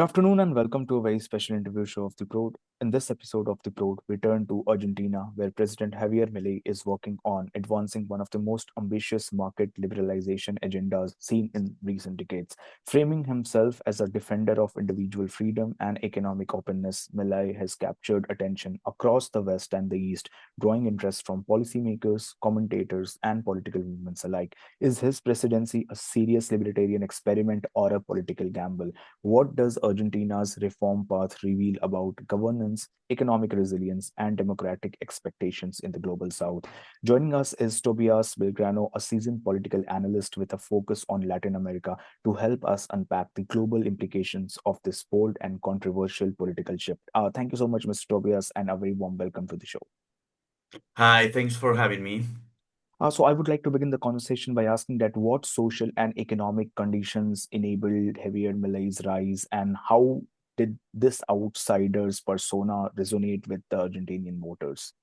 afternoon and welcome to a very special interview show of the Prode. In this episode of the Prode, we turn to Argentina, where President Javier Milei is working on advancing one of the most ambitious market liberalization agendas seen in recent decades. Framing himself as a defender of individual freedom and economic openness, Milei has captured attention across the West and the East, drawing interest from policymakers, commentators, and political movements alike. Is his presidency a serious libertarian experiment or a political gamble? What does Argentina's reform path reveal about governance, economic resilience, and democratic expectations in the global south? Joining us is Tobias Belgrano, a seasoned political analyst with a focus on Latin America, to help us unpack the global implications of this bold and controversial political shift. Thank you so much, Mr. Tobias, and a very warm welcome to the show. Hi, thanks for having me. So I would like to begin the conversation by asking that what social and economic conditions enabled Javier Milei's rise, and how did this outsider's persona resonate with the Argentinian voters?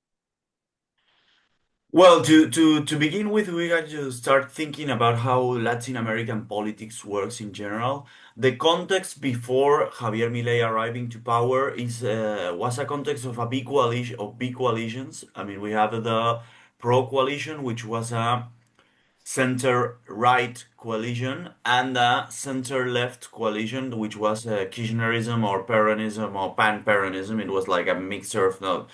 Well, to begin with, we got to start thinking about how Latin American politics works in general. The context before Javier Milei arriving to power is was a context of a big coalitions. I mean, we have the Pro coalition, which was a center-right coalition, and a center-left coalition, which was Kirchnerism or Peronism or Pan-Peronism. It was like a mixture of the.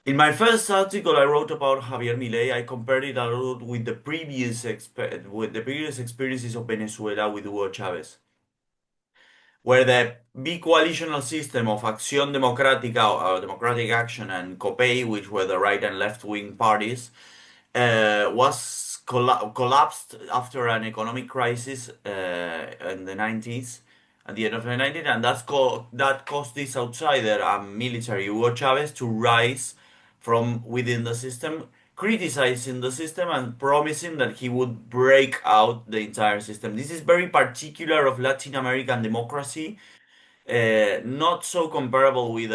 In my first article I wrote about Javier Milei, I compared it a lot with the previous experiences of Venezuela with Hugo Chavez, where the big coalitional system of Acción Democrática or Democratic Action and COPEI, which were the right and left wing parties, was collapsed after an economic crisis in the 90s, at the end of the 90s, and that caused this outsider, a military Hugo Chavez, to rise from within the system, criticizing the system and promising that he would break out the entire system. This is very particular of Latin American democracy, not so comparable with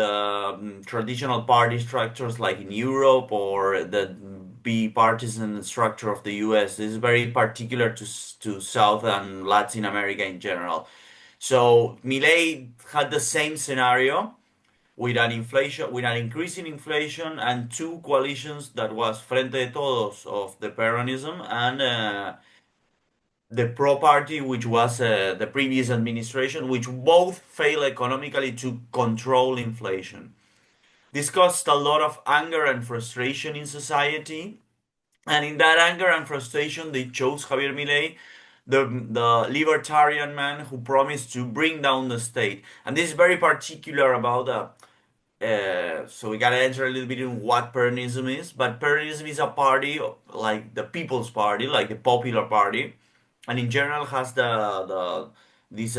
traditional party structures like in Europe or the bipartisan structure of the US. This is very particular to South and Latin America in general. So Milei had the same scenario with an increase in inflation and two coalitions that was Frente de Todos of the Peronism and the Pro Party, which was the previous administration, which both failed economically to control inflation. This caused a lot of anger and frustration in society, and in that anger and frustration, they chose Javier Milei, the libertarian man who promised to bring down the state. And this is very particular about so we gotta enter a little bit in what Peronism is. But Peronism is a party like the People's Party, like the Popular Party, and in general has the this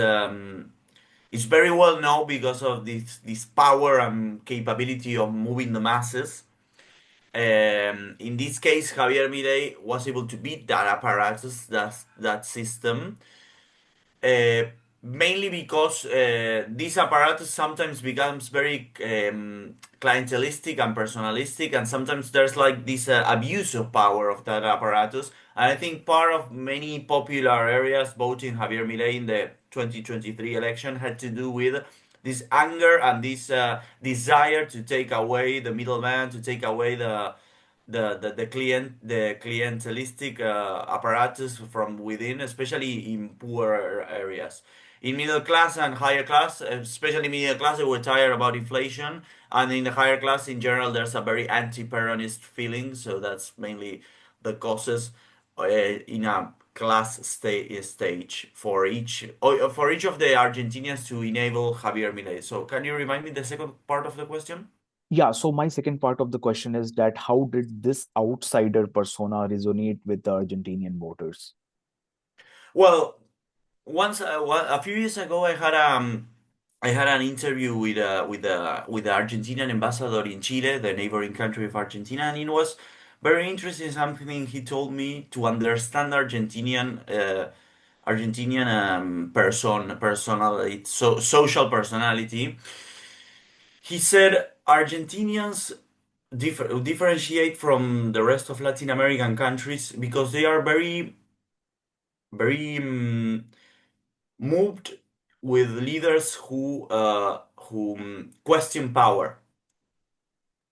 it's very well known because of this power and capability of moving the masses. In this case, Javier Milei was able to beat that apparatus, that system, uh, mainly because this apparatus sometimes becomes very clientelistic and personalistic, and sometimes there's like this abuse of power of that apparatus. And I think part of many popular areas voting Javier Milei in the 2023 election had to do with this anger and this desire to take away the middleman, to take away the clientelistic apparatus from within, especially in poor areas. In middle class and higher class, especially middle class, they were tired about inflation, and in the higher class in general, there's a very anti-Peronist feeling. So that's mainly the causes in a stage for each of the Argentinians to enable Javier Milei. So can you remind me the second part of the question? Yeah, so my second part of the question is that how did this outsider persona resonate with the Argentinian voters? Well, a few years ago, I had an interview with the Argentinian ambassador in Chile, the neighboring country of Argentina, and it was very interesting. Something he told me to understand Argentinian personality, social personality. He said Argentinians differentiate from the rest of Latin American countries because they are very moved with leaders who question power.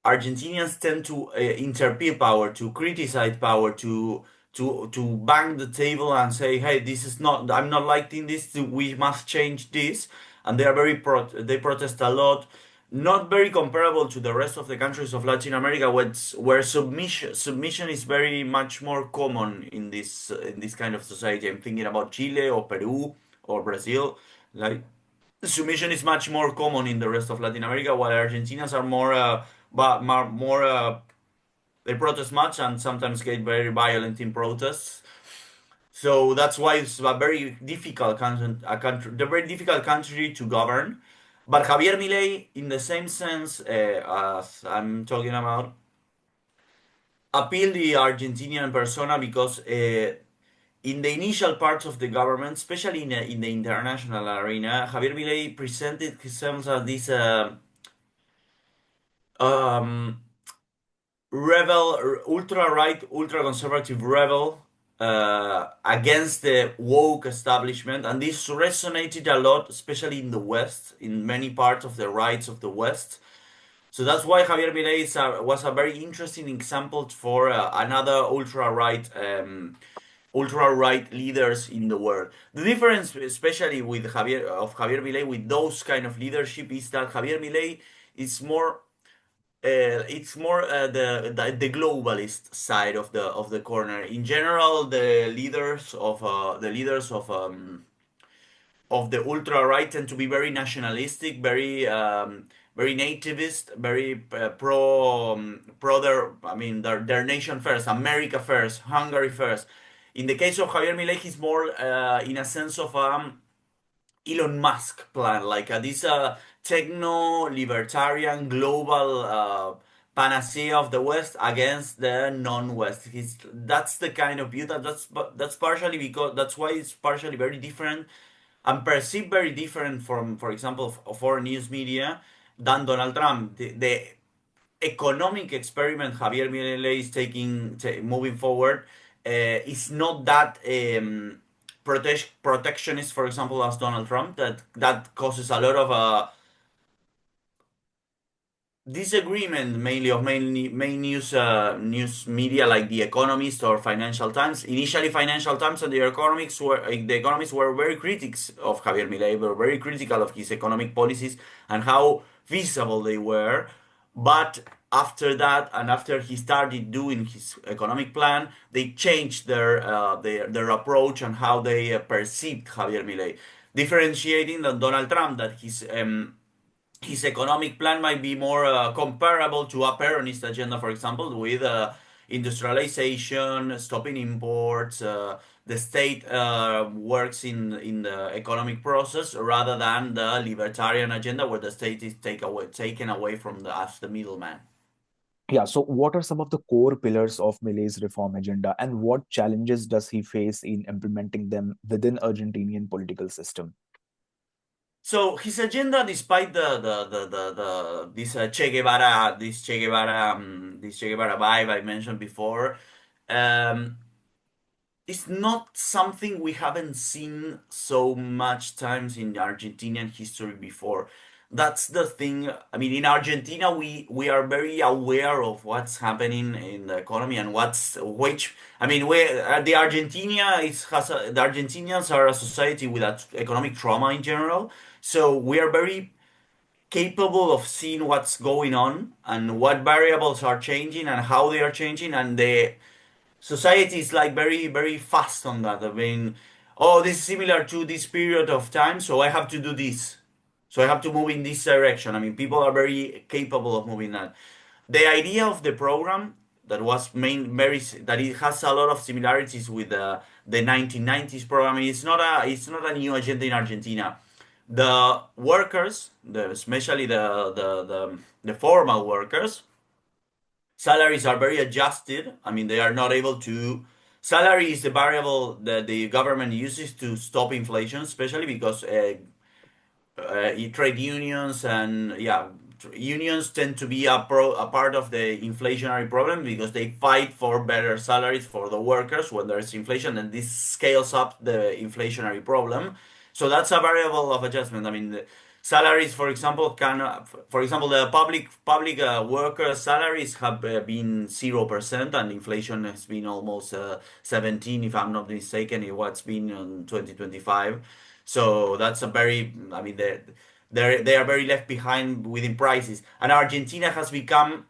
Argentinians tend to interpret power, to criticize power, to bang the table and say, "Hey, this is not. I'm not liking this. We must change this." And they are they protest a lot. Not very comparable to the rest of the countries of Latin America, where submission is very much more common in this kind of society. I'm thinking about Chile or Peru or Brazil, like. Submission is much more common in the rest of Latin America, while Argentinians are more they protest much and sometimes get very violent in protests. So that's why it's a very difficult the very difficult country to govern. But Javier Milei, in the same sense as I'm talking about, appeal the Argentinian persona because in the initial parts of the government, especially in the international arena, Javier Milei presented himself as this um, rebel, ultra right, ultra conservative rebel against the woke establishment, and this resonated a lot, especially in the West, in many parts of the rights of the West. So that's why Javier Milei was a very interesting example for another ultra right leaders in the world. The difference, especially with Javier Milei, with those kind of leadership, is that Javier Milei is more. It's more the globalist side of the corner. In general, the leaders of the ultra right tend to be very nationalistic, very nativist, very pro their I mean their nation first, America first, Hungary first. In the case of Javier Milei, he's more in a sense of Elon Musk plan, like this techno libertarian global panacea of the West against the non-West. That's the kind of view that's partially because that's why it's partially very different and perceived very different from, for example, foreign news media than Donald Trump. The economic experiment Javier Milei is moving forward is not that protectionist, for example, as Donald Trump. That causes a lot of disagreement, mainly of main news media like The Economist or Financial Times. Initially, Financial Times and the economists were very critics of Javier Milei, were very critical of his economic policies and how feasible they were. But after that, and after he started doing his economic plan, they changed their approach and how they perceived Javier Milei, differentiating than Donald Trump that his economic plan might be more comparable to a Peronist agenda, for example, with industrialization, stopping imports. The state works in the economic process rather than the libertarian agenda, where the state is taken away from the as the middleman. Yeah, so what are some of the core pillars of Milei's reform agenda, and what challenges does he face in implementing them within Argentinian political system? So his agenda, despite the this this Che Guevara vibe I mentioned before, um, it's not something we haven't seen so much times in Argentinian history before. That's the thing. I mean, in Argentina, we are very aware of what's happening in the economy and what's which. I mean, the the Argentinians are a society with economic trauma in general. So we are very capable of seeing what's going on and what variables are changing and how they are changing, and the society is like very fast on that. I mean, oh, this is similar to this period of time, so I have to do this. So I have to move in this direction. I mean, people are very capable of moving that. The idea of the program that was main very that it has a lot of similarities with the 1990s program. It's not a new agenda in Argentina. The workers, especially the formal workers, salaries are very adjusted. I mean, they are not able to. Salary is the variable that the government uses to stop inflation, especially because trade unions and yeah, unions tend to be a part of the inflationary problem because they fight for better salaries for the workers when there's inflation, and this scales up the inflationary problem. So that's a variable of adjustment. I mean, the salaries, for example, for example, the public workers' salaries have been 0%, and inflation has been almost 17, if I'm not mistaken, in what's been in 2025. So that's a very, I mean, they are very left behind within prices. And Argentina has become,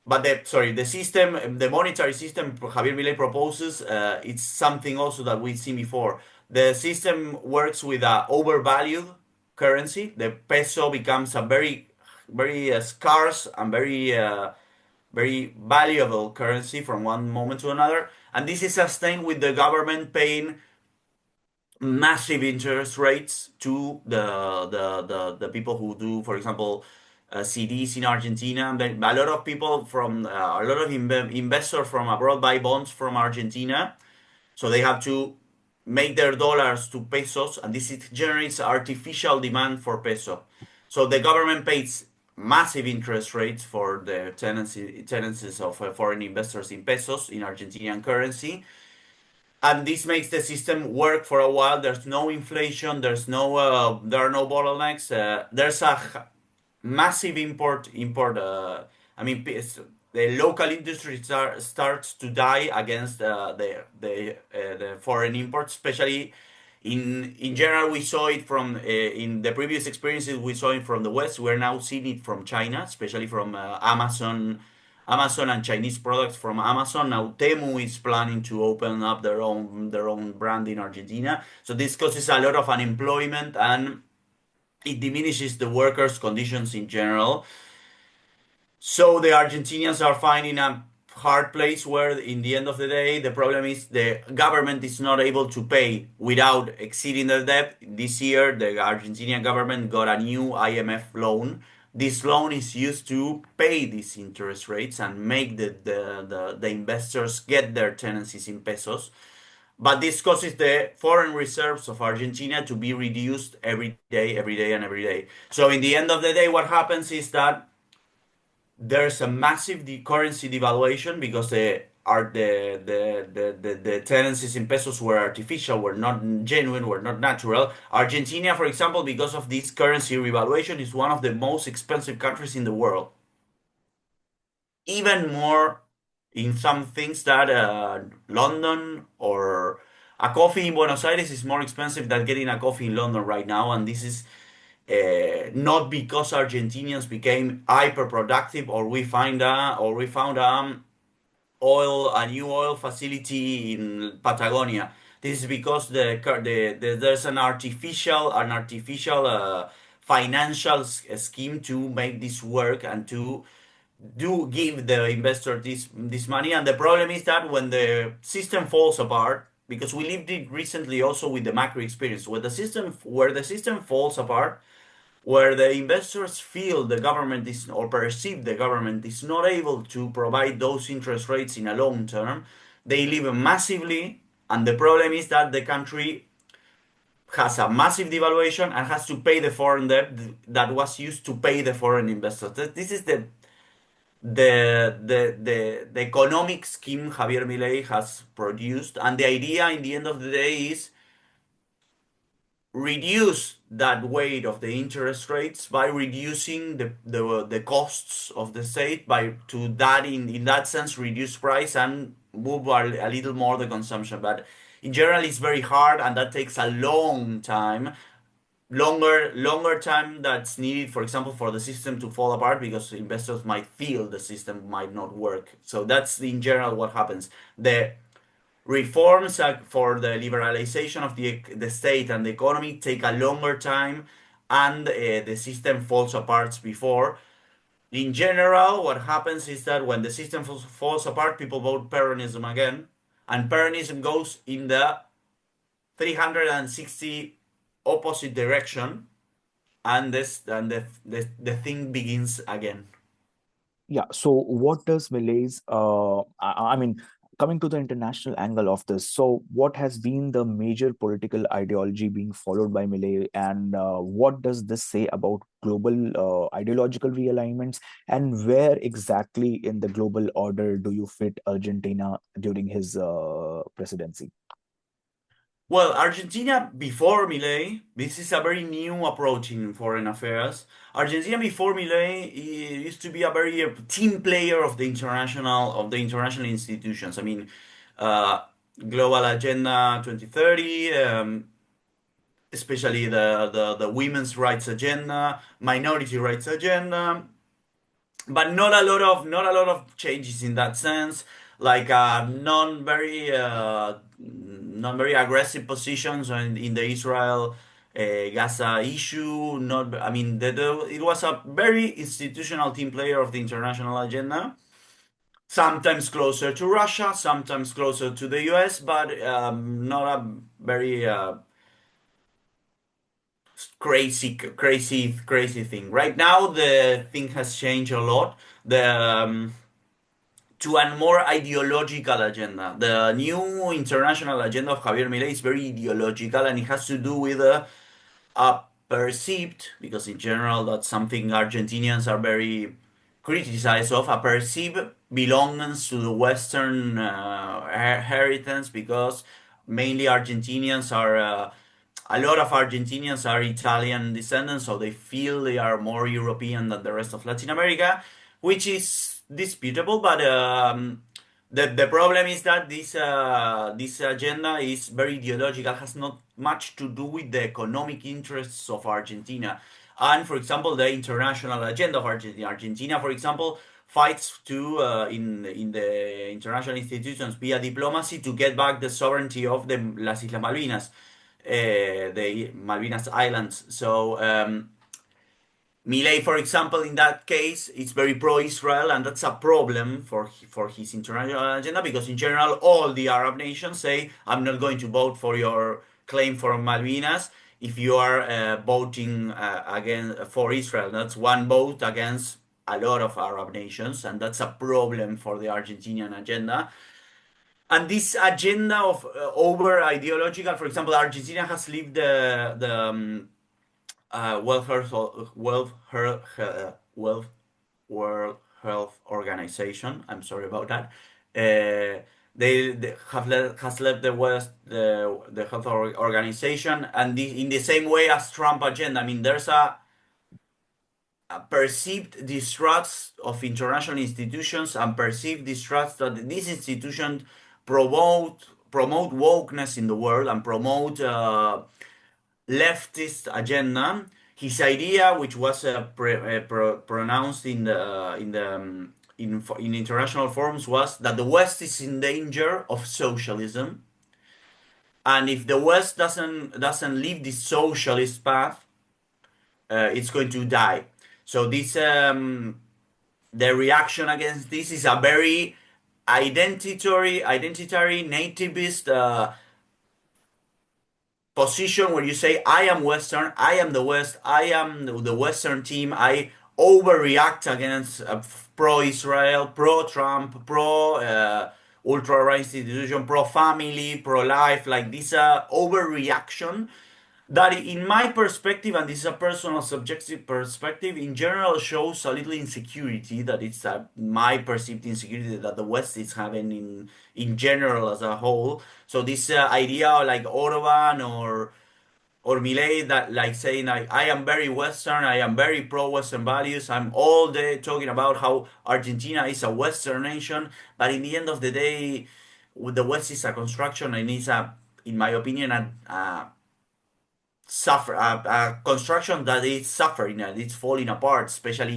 but the system, the monetary system Javier Milei proposes, it's something also that we've seen before. The system works with a overvalued currency. The peso becomes a very scarce and very valuable currency from one moment to another. And this is sustained with the government paying massive interest rates to the people who do, for example, CDs in Argentina. A lot of people from a lot of investors from abroad buy bonds from Argentina, so they have to make their dollars to pesos, and generates artificial demand for peso. So the government pays massive interest rates for the tenancies of foreign investors in pesos in Argentinian currency, and this makes the system work for a while. There's no inflation. There are no bottlenecks. There's a massive import. I mean, the local industry starts to die against the foreign imports, especially in general. We saw it from in the previous experiences. We saw it from the West. We're now seeing it from China, especially from Amazon and Chinese products from Amazon. Now Temu is planning to open up their own brand in Argentina. So this causes a lot of unemployment, and it diminishes the workers' conditions in general. So the Argentinians are finding a hard place where, in the end of the day, the problem is the government is not able to pay without exceeding the debt. This year, the Argentinian government got a new IMF loan. This loan is used to pay these interest rates and make the investors get their tenancies in pesos. But this causes the foreign reserves of Argentina to be reduced every day, every day, and every day. So in the end of the day, what happens is that there's a massive currency devaluation because the tendencies in pesos were artificial, were not genuine, were not natural. Argentina, for example, because of this currency revaluation, is one of the most expensive countries in the world. Even more in some things that London or a coffee in Buenos Aires is more expensive than getting a coffee in London right now, and this is not because Argentinians became hyper productive, or we found a new oil facility in Patagonia. This is because there's an artificial financial scheme to make this work and to do give the investor this money. And the problem is that when the system falls apart, because we lived it recently also with the macro experience, where the system falls apart, where the investors feel the government is, or perceive the government is not able to provide those interest rates in a long term, they leave massively. And the problem is that the country has a massive devaluation and has to pay the foreign debt that was used to pay the foreign investors. This is the economic scheme Javier Milei has produced, and the idea in the end of the day is reduce that weight of the interest rates by reducing the costs of the state, by to that in that sense reduce price and move a little more the consumption. But in general it's very hard, and that takes a long time, longer time that's needed, for example, for the system to fall apart, because investors might feel the system might not work. So that's in general what happens. The reforms for the liberalization of the state and the economy take a longer time, and the system falls apart before. In general, what happens is that when the system falls apart, people vote Peronism again, and Peronism goes in the 360 opposite direction, and the thing begins again. Yeah. So, what does Malay's, I mean, coming to the international angle of this, so what has been the major political ideology being followed by Malay, and what does this say about global ideological realignments, and where exactly in the global order do you fit Argentina during his presidency? Well, Argentina before Milei, this is a very new approach in foreign affairs. Argentina before Milei used to be a very team player of the international institutions. I mean, uh, Global Agenda 2030, especially the women's rights agenda, minority rights agenda, but not a lot of changes in that sense. Like non very aggressive positions in the Israel Gaza issue. Not, I mean, it was a very institutional team player of the international agenda. Sometimes closer to Russia, sometimes closer to the US, but not a very crazy thing. Right now, the thing has changed a lot. The To a more ideological agenda. The new international agenda of Javier Milei is very ideological, and it has to do with a perceived, because in general that's something Argentinians are very criticized of, a perceived belongings to the Western heritage, because mainly Argentinians are a lot of Argentinians are Italian descendants, so they feel they are more European than the rest of Latin America, which is disputable. But the problem is that this agenda is very ideological, has not much to do with the economic interests of Argentina. And for example, the international agenda of Argentina. Argentina, for example, fights to in the international institutions via diplomacy to get back the sovereignty of the Las Islas Malvinas, the Malvinas Islands. So Milei, for example, in that case, is very pro-Israel, and that's a problem for his international agenda, because in general, all the Arab nations say, "I'm not going to vote for your claim for Malvinas if you are voting again for Israel." That's one vote against a lot of Arab nations, and that's a problem for the Argentinian agenda. And this agenda of over ideological, for example, Argentina has lived the welfare wealth World Health Organization. I'm sorry about that. They have has left the health organization, and in the same way as Trump agenda. I mean, there's a perceived distrust of international institutions, and perceived distrust that these institutions promote wokeness in the world, and promote leftist agenda. His idea, which was pronounced in international forums, was that the West is in danger of socialism, and if the West doesn't leave this socialist path, it's going to die. So this the reaction against this is a very identitary nativist position, where you say, I am Western, I am the West, I am the Western team, I overreact against pro-Israel, pro-Trump, pro-ultra-right institution, pro-family, pro-life, like this overreaction that, in my perspective, and this is a personal subjective perspective, in general shows a little insecurity, that it's my perceived insecurity that the West is having in general as a whole. So this idea like Orban or Milei, that like saying, I am very Western, I am very pro-Western values, I'm all day talking about how Argentina is a Western nation, but in the end of the day, the West is a construction, and it's in my opinion, a construction that is suffering and it's falling apart, especially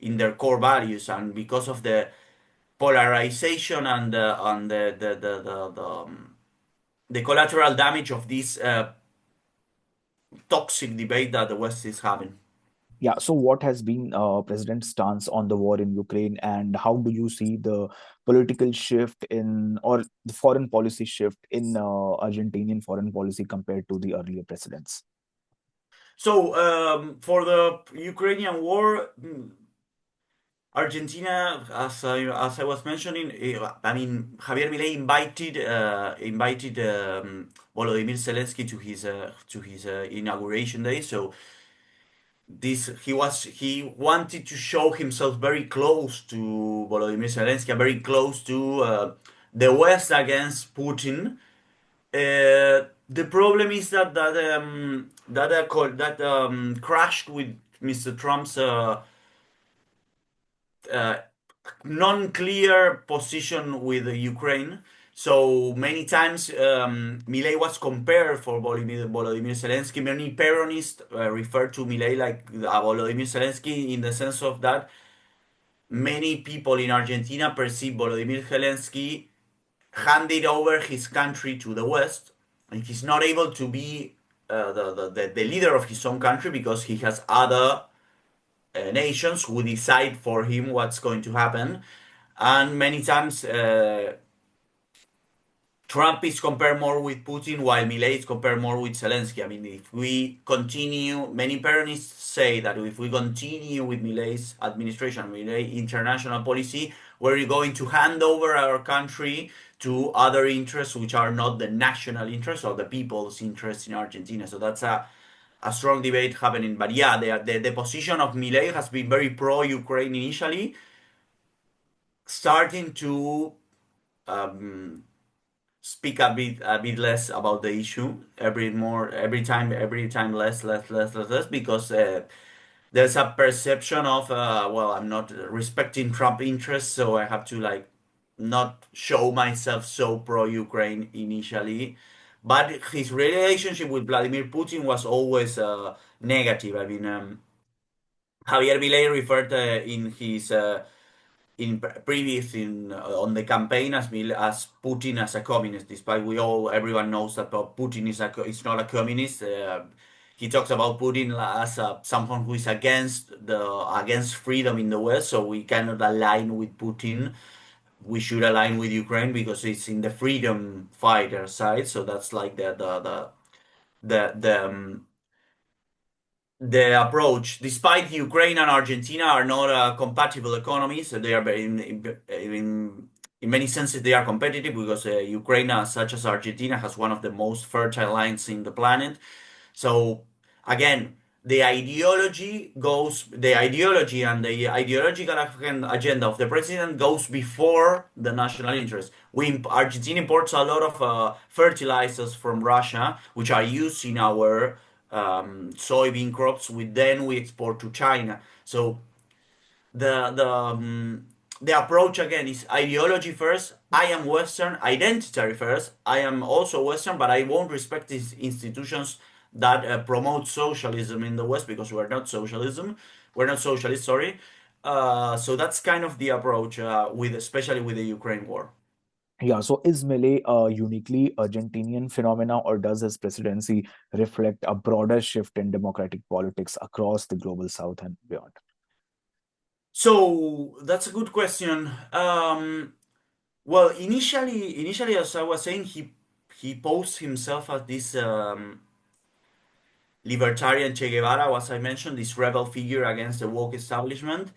in their core values, and because of the polarization and the collateral damage of this toxic debate that the West is having. Yeah, so what has been President's stance on the war in Ukraine, and how do you see the political shift in, or the foreign policy shift in Argentinian foreign policy compared to the earlier presidents? So for the Ukrainian war, Argentina, as I was mentioning, I mean, Javier Milei invited Volodymyr Zelensky to his inauguration day. So he wanted to show himself very close to Volodymyr Zelensky, very close to the West against Putin. The problem is that crashed with Mr. Trump's uh, non-clear position with Ukraine. So many times, Milei was compared for Volodymyr Zelensky. Many Peronists refer to Milei like Volodymyr Zelensky in the sense of that many people in Argentina perceive Volodymyr Zelensky handed over his country to the West, and he's not able to be the leader of his own country because he has other nations who decide for him what's going to happen. And many times, Trump is compared more with Putin, while Milei is compared more with Zelensky. I mean, if we continue, many Peronists say that if we continue with Milei's administration, Milei international policy, we're going to hand over our country to other interests which are not the national interests or the people's interests in Argentina. So that's a strong debate happening. But yeah, the position of Milei has been very pro-Ukraine initially, starting to um, speak a bit less about the issue every time less because there's a perception of well, I'm not respecting Trump interests, so I have to like not show myself so pro Ukraine initially. But his relationship with Vladimir Putin was always negative. I mean, Javier Milei referred in his in previous in on the campaign as Putin as a communist, despite everyone knows that Putin is not a communist. He talks about Putin as someone who is against freedom in the West, so we cannot align with Putin. We should align with Ukraine because it's in the freedom fighter side. So that's like the approach, despite Ukraine and Argentina are not compatible economies, they are in many senses they are competitive because Ukraine, such as Argentina, has one of the most fertile lands in the planet. So again, the ideology and the ideological agenda of the president goes before the national interest. Argentina imports a lot of fertilizers from Russia, which are used in our soybean crops. We export to China. So the approach again is ideology first. I am Western, identity first. I am also Western, but I won't respect these institutions that promote socialism in the West because we're not socialists, sorry. So that's kind of the approach with especially with the Ukraine war. Yeah, so is Milei a uniquely Argentinian phenomena, or does his presidency reflect a broader shift in democratic politics across the global south and beyond? So that's a good question. Well, initially, as I was saying, he posed himself as this libertarian Che Guevara, as I mentioned, this rebel figure against the woke establishment.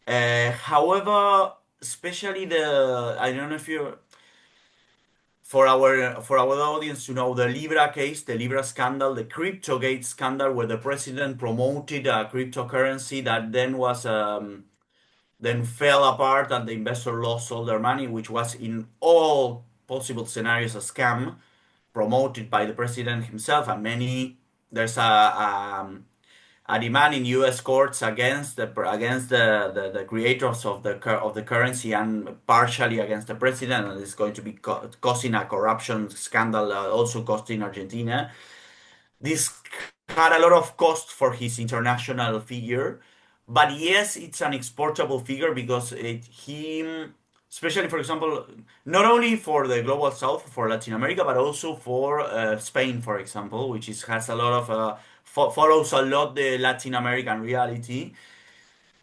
However, especially I don't know if you for our audience to know the Libra case, the Libra scandal, the CryptoGate scandal, where the president promoted a cryptocurrency that then fell apart and the investor lost all their money, which was in all possible scenarios a scam promoted by the president himself and many. There's a demand in U.S. courts against the creators of the currency and partially against the president, and it's going to be causing a corruption scandal, also costing Argentina. This had a lot of cost for his international figure, but yes, it's an exportable figure because especially for example, not only for the global south, for Latin America, but also for Spain, for example, has a lot of follows a lot the Latin American reality.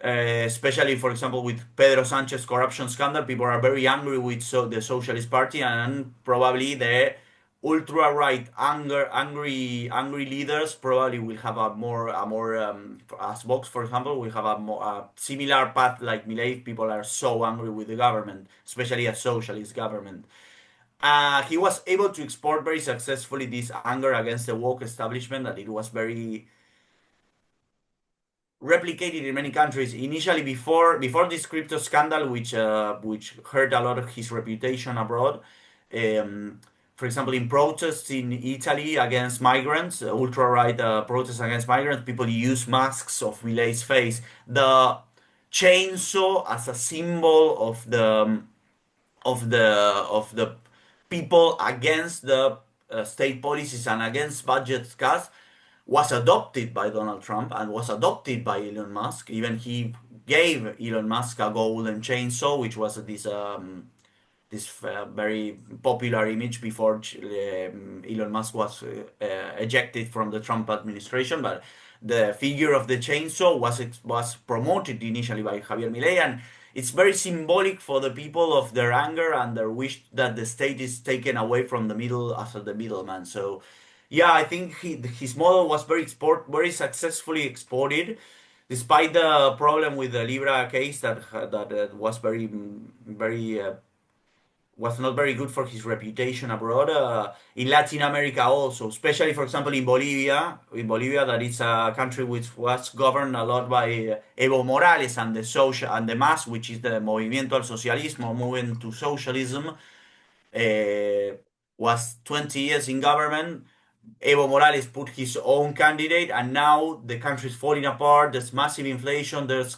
Especially, for example, with Pedro Sanchez corruption scandal, people are very angry with the Socialist Party and probably the ultra right angry leaders probably will have as Vox, for example, will have a similar path like Milei. People are so angry with the government, especially a socialist government. He was able to export very successfully this anger against the woke establishment that it was very replicated in many countries. Initially, before this crypto scandal, which hurt a lot of his reputation abroad. Um, for example, in protests in Italy against migrants, ultra-right protests against migrants, people use masks of Milei's face. The chainsaw as a symbol of the people against the state policies and against budget cuts was adopted by Donald Trump and was adopted by Elon Musk. Even he gave Elon Musk a golden chainsaw, which was this very popular image before Elon Musk was ejected from the Trump administration. But the figure of the chainsaw was promoted initially by Javier Milei, and it's very symbolic for the people of their anger and their wish that the state is taken away from the middle as the middleman. So, yeah, I think his model was very successfully exported, despite the problem with the Libra case that was was not very good for his reputation abroad. In Latin America also, especially for example in Bolivia. In Bolivia, that is a country which was governed a lot by Evo Morales and the social and the MAS, which is the Movimiento al Socialismo, moving to socialism. Was 20 years in government. Evo Morales put his own candidate, and now the country is falling apart. There's massive inflation. There's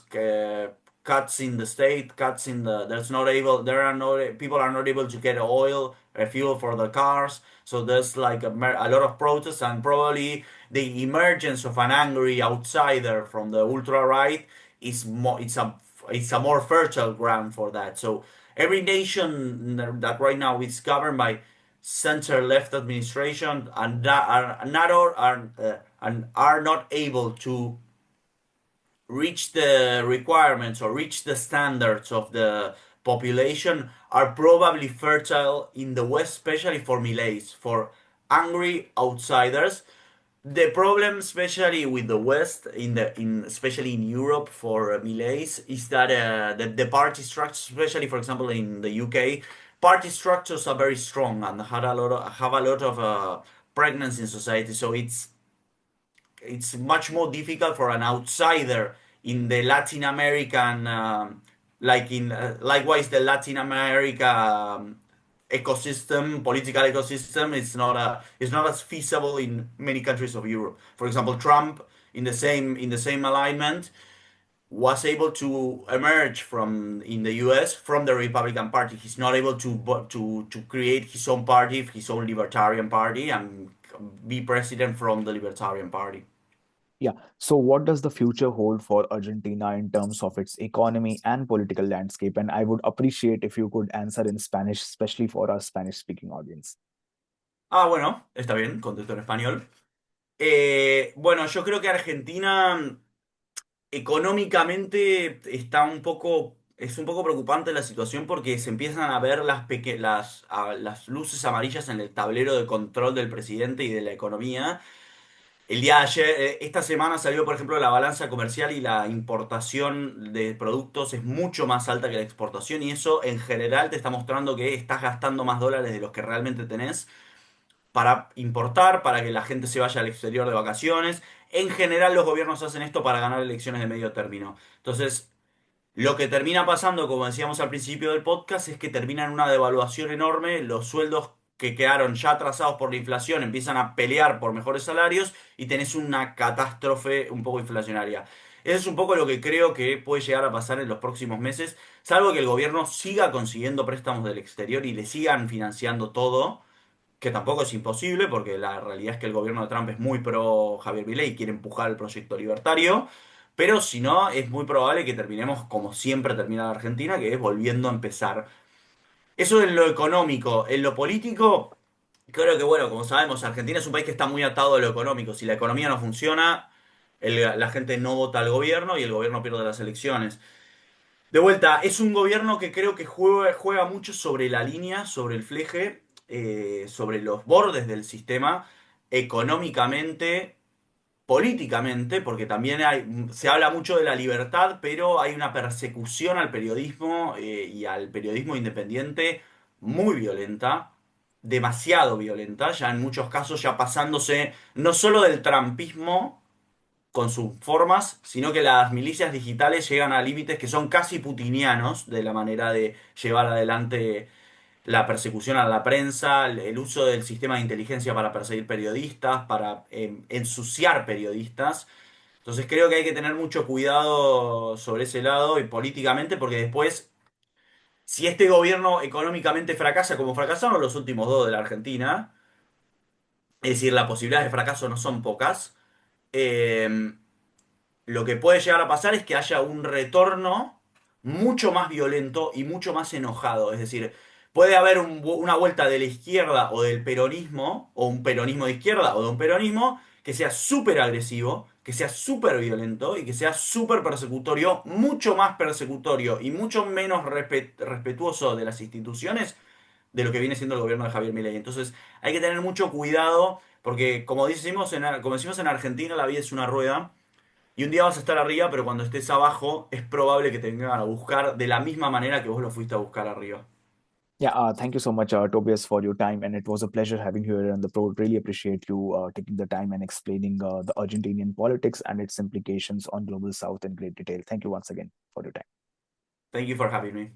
cuts in the state, cuts in the. There's not able. There are no people are not able to get oil, fuel for the cars. So there's like a lot of protests, and probably the emergence of an angry outsider from the ultra right is more. It's a more fertile ground for that. So every nation that right now is governed by center-left administration and that are not able to reach the requirements or reach the standards of the population are probably fertile in the West, especially for Mileis, for angry outsiders. The problem, especially with the West, in especially in Europe for Mileis, is that the party structure, especially for example in the UK, party structures are very strong and have a lot of pregnancy in society. So it's much more difficult for an outsider in the Latin American, likewise the Latin America ecosystem, political ecosystem. It's not as feasible in many countries of Europe. For example, Trump in the same alignment was able to emerge from in the US from the Republican Party. He's not able to create his own party, his own libertarian party, and be president from the Libertarian Party. Yeah. So, what does the future hold for Argentina in terms of its economy and political landscape? And I would appreciate if you could answer in Spanish, especially for our Spanish speaking audience. Bueno, está bien, contesto en español. Bueno, yo creo que Argentina económicamente es un poco preocupante la situación porque se empiezan a ver las luces amarillas en el tablero de control del presidente y de la economía. El día de ayer, esta semana salió, por ejemplo, la balanza comercial y la importación de productos es mucho más alta que la exportación y eso en general te está mostrando que estás gastando más dólares de los que realmente tenés para importar, para que la gente se vaya al exterior de vacaciones. En general los gobiernos hacen esto para ganar elecciones de medio término. Entonces, lo que termina pasando, como decíamos al principio del podcast, es que termina en una devaluación enorme, los sueldos que quedaron ya atrasados por la inflación empiezan a pelear por mejores salarios y tenés una catástrofe un poco inflacionaria. Eso es un poco lo que creo que puede llegar a pasar en los próximos meses, salvo que el gobierno siga consiguiendo préstamos del exterior y le sigan financiando todo, que tampoco es imposible, porque la realidad es que el gobierno de Trump es muy pro Javier Milei y quiere empujar el proyecto libertario, pero si no, es muy probable que terminemos como siempre termina la Argentina, que es volviendo a empezar. Eso en lo económico. En lo político, creo que, bueno, como sabemos, Argentina es un país que está muy atado a lo económico. Si la economía no funciona, la gente no vota al gobierno y el gobierno pierde las elecciones. De vuelta, es un gobierno que creo que juega mucho sobre la línea, sobre el fleje, sobre los bordes del sistema, económicamente, políticamente, porque también se habla mucho de la libertad, pero hay una persecución al periodismo y al periodismo independiente muy violenta, demasiado violenta, ya en muchos casos ya pasándose no solo del trampismo con sus formas, sino que las milicias digitales llegan a límites que son casi putinianos de la manera de llevar adelante. la persecución a la prensa, el uso del sistema de inteligencia para perseguir periodistas, para ensuciar periodistas. Entonces creo que hay que tener mucho cuidado sobre ese lado y políticamente, porque después, si este gobierno económicamente fracasa como fracasaron los últimos dos de la Argentina, es decir, las posibilidades de fracaso no son pocas, eh, lo que puede llegar a pasar es que haya un retorno mucho más violento y mucho más enojado. Es decir, puede haber una vuelta de la izquierda o del peronismo, o un peronismo de izquierda o de un peronismo que sea súper agresivo, que sea súper violento y que sea súper persecutorio, mucho más persecutorio y mucho menos respetuoso de las instituciones de lo que viene siendo el gobierno de Javier Milei. Entonces hay que tener mucho cuidado porque como decimos en Argentina, la vida es una rueda. Y un día vas a estar arriba, pero cuando estés abajo es probable que te vengan a buscar de la misma manera que vos lo fuiste a buscar arriba. Yeah, thank you so much, Tobias, for your time. And it was a pleasure having you here on the Pro. Really appreciate you taking the time and explaining the Argentinian politics and its implications on Global South in great detail. Thank you once again for your time. Thank you for having me.